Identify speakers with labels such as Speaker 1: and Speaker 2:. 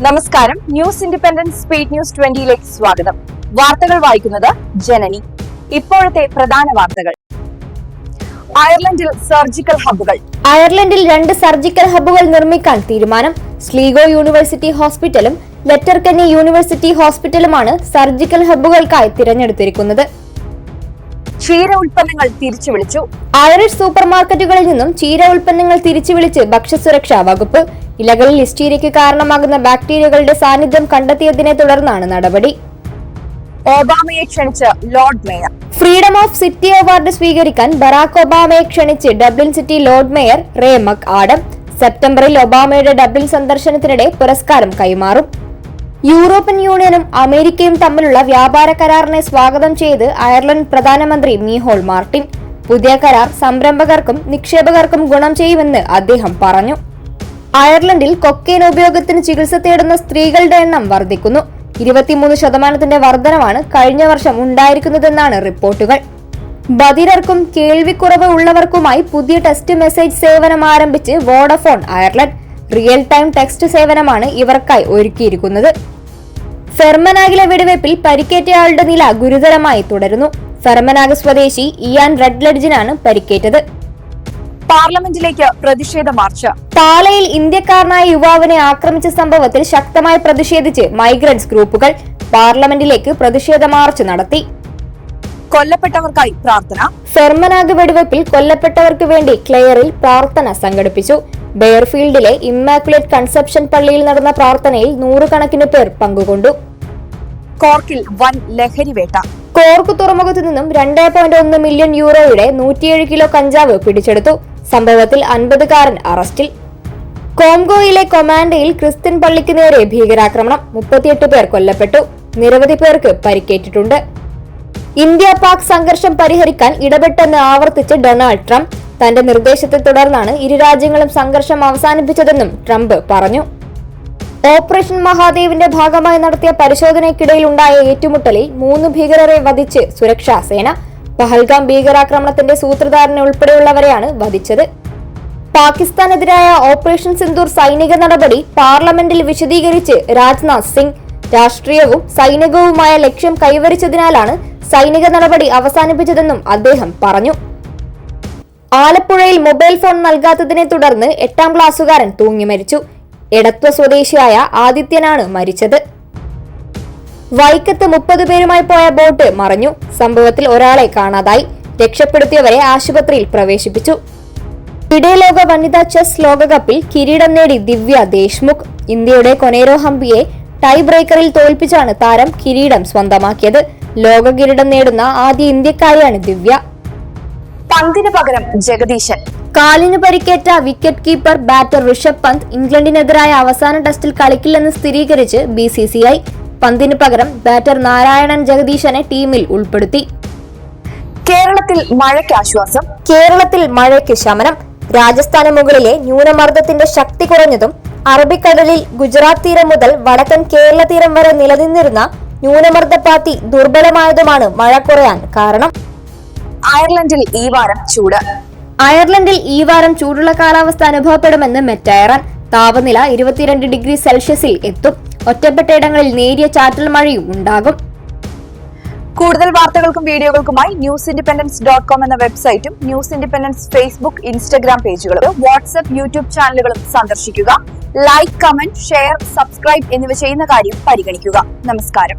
Speaker 1: നമസ്കാരം. News independent speed news 20ലേക്ക് സ്വാഗതം. വാർത്തകൾ വായിക്കുന്നത് ജനനി. ഇപ്പോഴത്തെ പ്രധാന വാർത്തകൾ. അയർലൻഡിൽ സർജിക്കൽ ഹബ്ബുകൾ.
Speaker 2: അയർലൻഡിൽ 2 സർജിക്കൽ ഹബ്ബുകൾ നിർമ്മിക്കാൻ തീരുമാനം. സ്ലീഗോ യൂണിവേഴ്സിറ്റി ഹോസ്പിറ്റലും ലെറ്റർകന്നി യൂണിവേഴ്സിറ്റി ഹോസ്പിറ്റലുമാണ് സർജിക്കൽ ഹബ്ബുകൾക്കായി തിരഞ്ഞെടുത്തിരിക്കുന്നത്.
Speaker 1: ക്ഷീര ഉൽപ്പന്നങ്ങൾ തിരിച്ചുവിളിച്ചു.
Speaker 2: ഐറിഷ് സൂപ്പർ മാർക്കറ്റുകളിൽ നിന്നും ക്ഷീര ഉൽപ്പന്നങ്ങൾ തിരിച്ചുവിളിച്ച് ഭക്ഷ്യസുരക്ഷാ വകുപ്പ്. ഇലകളിൽ ലിസ്റ്റീരിയയ്ക്ക് കാരണമാകുന്ന ബാക്ടീരിയകളുടെ സാന്നിധ്യം കണ്ടെത്തിയതിനെ തുടർന്നാണ് നടപടി.
Speaker 1: ഒബാമയെ ക്ഷണിച്ച് lord mayor.
Speaker 2: Freedom of city award സ്വീകരിക്കാൻ ബറാക് ഒബാമയെ ക്ഷണിച്ച് Dublin city lord mayor Ray McAdam. സെപ്റ്റംബറിൽ ഒബാമയുടെ ഡബ്ലിൻ സന്ദർശനത്തിനിടെ പുരസ്കാരം കൈമാറും. യൂറോപ്യൻ യൂണിയനും അമേരിക്കയും തമ്മിലുള്ള വ്യാപാര കരാറിനെ സ്വാഗതം ചെയ്ത് അയർലൻഡ് പ്രധാനമന്ത്രി മീഹോൾ മാർട്ടിൻ. പുതിയ കരാർ സംരംഭകർക്കും നിക്ഷേപകർക്കും ഗുണം ചെയ്യുമെന്ന് അദ്ദേഹം പറഞ്ഞു. അയർലൻഡിൽ കൊക്കൈൻ ഉപയോഗത്തിന് ചികിത്സ തേടുന്ന സ്ത്രീകളുടെ എണ്ണം വർദ്ധിക്കുന്നു. 23% വർധനവാണ് കഴിഞ്ഞ വർഷം ഉണ്ടായിരിക്കുന്നതെന്നാണ് റിപ്പോർട്ടുകൾ. ബധിരർക്കും കേൾവിക്കുറവ് ഉള്ളവർക്കുമായി പുതിയ ടെക്സ്റ്റ് മെസ്സേജ് സേവനം ആരംഭിച്ച് Vodafone Ireland. Real time text സേവനമാണ് ഇവർക്കായി ഒരുക്കിയിരിക്കുന്നത്. ഫെർമനാഗിലെ വെടിവയ്പിൽ പരിക്കേറ്റയാളുടെ നില ഗുരുതരമായി തുടരുന്നു. ഫെർമനാഗ് സ്വദേശി ഇയാൻ റെഡ്ലഡ്ജിനാണ് പരിക്കേറ്റത്.
Speaker 1: പാർലമെന്റിലേക്ക് പ്രതിഷേധ മാർച്ച്.
Speaker 2: പാലയിൽ ഇന്ത്യക്കാരനായ യുവാവിനെ ആക്രമിച്ച സംഭവത്തിൽ ശക്തമായി പ്രതിഷേധിച്ച് മൈഗ്രന്റ്സ് ഗ്രൂപ്പുകൾ പാർലമെന്റിലേക്ക് പ്രതിഷേധ മാർച്ച് നടത്തി.
Speaker 1: കൊല്ലപ്പെട്ടവർക്കായി പ്രാർത്ഥന.
Speaker 2: ഫെർമനാഗ് വെടിവയ്പിൽ കൊല്ലപ്പെട്ടവർക്ക് വേണ്ടി ക്ലെയറിൽ പ്രാർത്ഥന സംഘടിപ്പിച്ചു. ബെയർഫീൽഡിലെ ഇമ്മാക്കുലേറ്റ് കൺസെപ്ഷൻ പള്ളിയിൽ നടന്ന പ്രാർത്ഥനയിൽ 100 കണക്കിന് പേർ പങ്കുകൊണ്ടു.
Speaker 1: കോർക്കിൽ വൻ ലഹരിവേട്ട.
Speaker 2: കോർക്ക് തുറമുഖത്തു നിന്നും 2.1 മില്യൺ യൂറോയുടെ 107 കിലോ കഞ്ചാവ് പിടിച്ചെടുത്തു. സംഭവത്തിൽ 50കാരൻ അറസ്റ്റിൽ. കോംഗോയിലെ കൊമാൻഡയിൽ ക്രിസ്ത്യൻ പള്ളിക്ക് നേരെ ഭീകരാക്രമണം. 38 പേർ കൊല്ലപ്പെട്ടു. നിരവധി പേർക്ക് പരിക്കേറ്റിട്ടുണ്ട്. ഇന്ത്യ പാക് സംഘർഷം പരിഹരിക്കാൻ ഇടപെട്ടെന്ന് ആവർത്തിച്ച് ഡൊണാൾഡ് ട്രംപ്. തന്റെ നിർദ്ദേശത്തെ തുടർന്നാണ് ഇരു രാജ്യങ്ങളും സംഘർഷം അവസാനിപ്പിച്ചതെന്നും ട്രംപ് പറഞ്ഞു. ഓപ്പറേഷൻ മഹാദേവിന്റെ ഭാഗമായി നടത്തിയ പരിശോധനയ്ക്കിടയിൽ ഉണ്ടായ ഏറ്റുമുട്ടലിൽ 3 ഭീകരരെ വധിച്ച് സുരക്ഷാ സേന. പഹൽഗാം ഭീകരാക്രമണത്തിന്റെ സൂത്രധാരനെ ഉൾപ്പെടെയുള്ളവരെയാണ് വധിച്ചത്. പാകിസ്ഥാനെതിരായ ഓപ്പറേഷൻ സിന്ദൂർ സൈനിക നടപടി പാർലമെന്റിൽ വിശദീകരിച്ച് രാജ്നാഥ് സിംഗ്. രാഷ്ട്രീയവും സൈനികവുമായ ലക്ഷ്യം കൈവരിച്ചതിനാലാണ് സൈനിക നടപടി അവസാനിപ്പിച്ചതെന്നും അദ്ദേഹം പറഞ്ഞു. ആലപ്പുഴയിൽ മൊബൈൽ ഫോൺ നൽകാത്തതിനെ തുടർന്ന് 8ാം ക്ലാസ്സുകാരൻ തൂങ്ങി മരിച്ചു. എടത്വ സ്വദേശിയായ ആദിത്യനാണ് മരിച്ചത്. വൈക്കത്ത് 30 പേരുമായി പോയ ബോട്ട് മറിഞ്ഞു. സംഭവത്തിൽ ഒരാളെ കാണാതായി. രക്ഷപ്പെടുത്തിയവരെ ആശുപത്രിയിൽ പ്രവേശിപ്പിച്ചു. ലോക വനിതാ ചെസ് ലോകകപ്പിൽ കിരീടം നേടി ദിവ്യ ദേശ്മുഖ്. ഇന്ത്യയുടെ കൊനേരോ ഹംപിയെ ടൈ ബ്രേക്കറിൽ തോൽപ്പിച്ചാണ് താരം കിരീടം സ്വന്തമാക്കിയത്. ലോക കിരീടം നേടുന്ന ആദ്യ ഇന്ത്യക്കാരിയാണ് ദിവ്യ.
Speaker 1: പന്തിന് പകരം ജഗദീശൻ.
Speaker 2: കാലിന് പരിക്കേറ്റ wicket keeper batter Rishabh Pant ഇംഗ്ലണ്ടിനെതിരായ അവസാന ടെസ്റ്റിൽ കളിക്കില്ലെന്ന് സ്ഥിരീകരിച്ച് BCCI. പന്തിന് പകരം ബാറ്റർ നാരായണൻ ജഗദീശനെ ടീമിൽ ഉൾപ്പെടുത്തി.
Speaker 1: കേരളത്തിൽ മഴയ്ക്ക് ആശ്വാസം.
Speaker 2: കേരളത്തിൽ മഴയ്ക്ക് ശമനം. രാജസ്ഥാന് മുകളിലെ ന്യൂനമർദ്ദത്തിന്റെ ശക്തി കുറഞ്ഞതും അറബിക്കടലിൽ ഗുജറാത്ത് തീരം മുതൽ വടക്കൻ കേരള തീരം വരെ നിലനിന്നിരുന്ന ന്യൂനമർദ്ദപാത്തി ദുർബലമായതുമാണ് മഴ കുറയാൻ കാരണം.
Speaker 1: അയർലൻഡിൽ ഈ വാരം ചൂട്.
Speaker 2: അയർലൻഡിൽ ഈ വാരം ചൂടുള്ള കാലാവസ്ഥ അനുഭവപ്പെടുമെന്ന് മെറ്റയറാൻ. താപനില 22 ഡിഗ്രി സെൽഷ്യസിൽ എത്തും. ഒറ്റപ്പെട്ടയിടങ്ങളിൽ നേരിയ ചാറ്റൽ മഴയും ഉണ്ടാകും.
Speaker 1: കൂടുതൽ വാർത്തകൾക്കും വീഡിയോകൾക്കുമായി newsindependence.com എന്ന വെബ്സൈറ്റും ന്യൂസ് ഇൻഡിപെൻഡൻസ് ഫേസ്ബുക്ക് ഇൻസ്റ്റഗ്രാം പേജുകളും വാട്സ്ആപ്പ് യൂട്യൂബ് ചാനലുകളും സന്ദർശിക്കുക. ലൈക്ക്, കമന്റ്, ഷെയർ, സബ്സ്ക്രൈബ് എന്നിവ ചെയ്യുന്ന കാര്യം പരിഗണിക്കുക. നമസ്കാരം.